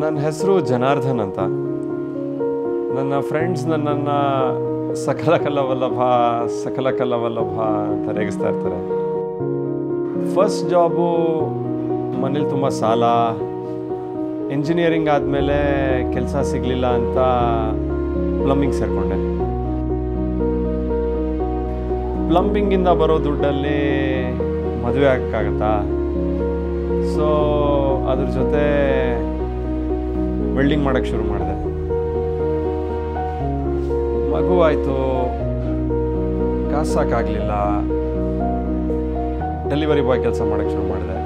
ನನ್ನ ಹೆಸರು ಜನಾರ್ದನ್ ಅಂತ. ನನ್ನ ಫ್ರೆಂಡ್ಸ್ ನನ್ನನ್ನು ಸಕಲ ಕಲವಲ್ಲಭ ಅಂತ ರೇಗಿಸ್ತಾ ಇರ್ತಾರೆ. ಫಸ್ಟ್ ಜಾಬು ಮನೇಲಿ ತುಂಬ ಸಾಲ, ಇಂಜಿನಿಯರಿಂಗ್ ಆದಮೇಲೆ ಕೆಲಸ ಸಿಗಲಿಲ್ಲ ಅಂತ ಪ್ಲಂಬಿಂಗ್ ಸೇರಿಕೊಂಡೆ. ಪ್ಲಂಬಿಂಗಿಂದ ಬರೋ ದುಡ್ಡಲ್ಲಿ ಮದುವೆ ಆಗೋಕ್ಕಾಗತ್ತಾ? ಸೊ ಅದ್ರ ಜೊತೆ ವೆಲ್ಡಿಂಗ್ ಮಾಡೋಕ್ಕೆ ಶುರು ಮಾಡಿದೆ. ಮಗು ಆಯಿತು, ಕಾಸು ಸಾಕಾಗಲಿಲ್ಲ, ಡೆಲಿವರಿ ಬಾಯ್ ಕೆಲಸ ಮಾಡೋಕ್ಕೆ ಶುರು ಮಾಡಿದೆ.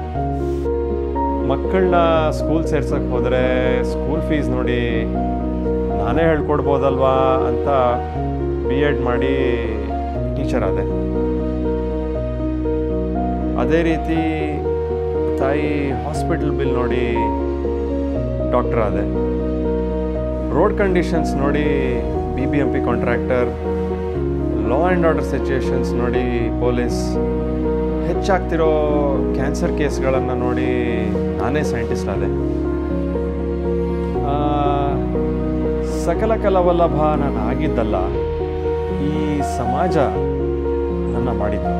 ಮಕ್ಕಳನ್ನ ಸ್ಕೂಲ್ ಸೇರ್ಸೋಕ್ಕೆ ಹೋದರೆ ಸ್ಕೂಲ್ ಫೀಸ್ ನೋಡಿ ನಾನೇ ಹೇಳ್ಕೊಡ್ಬೋದಲ್ವಾ ಅಂತ B.Ed ಮಾಡಿ ಟೀಚರ್ ಆದೆ. ಅದೇ ರೀತಿ ತಾಯಿ ಹಾಸ್ಪಿಟಲ್ ಬಿಲ್ ನೋಡಿ ಡಾಕ್ಟರ್ ಆದೆ. ರೋಡ್ ಕಂಡೀಷನ್ಸ್ ನೋಡಿ BBMP contractor, law and order situations ನೋಡಿ ಪೊಲೀಸ್, ಹೆಚ್ಚಾಗ್ತಿರೋ ಕ್ಯಾನ್ಸರ್ ಕೇಸ್ಗಳನ್ನು ನೋಡಿ ನಾನೇ ಸೈಂಟಿಸ್ಟ್ ಆದೆ. ಸಕಲ ಕಲವಲ್ಲಭ ನಾನು ಆಗಿದ್ದಲ್ಲ, ಈ ಸಮಾಜ ನನ್ನ ಮಾಡಿದ್ದು.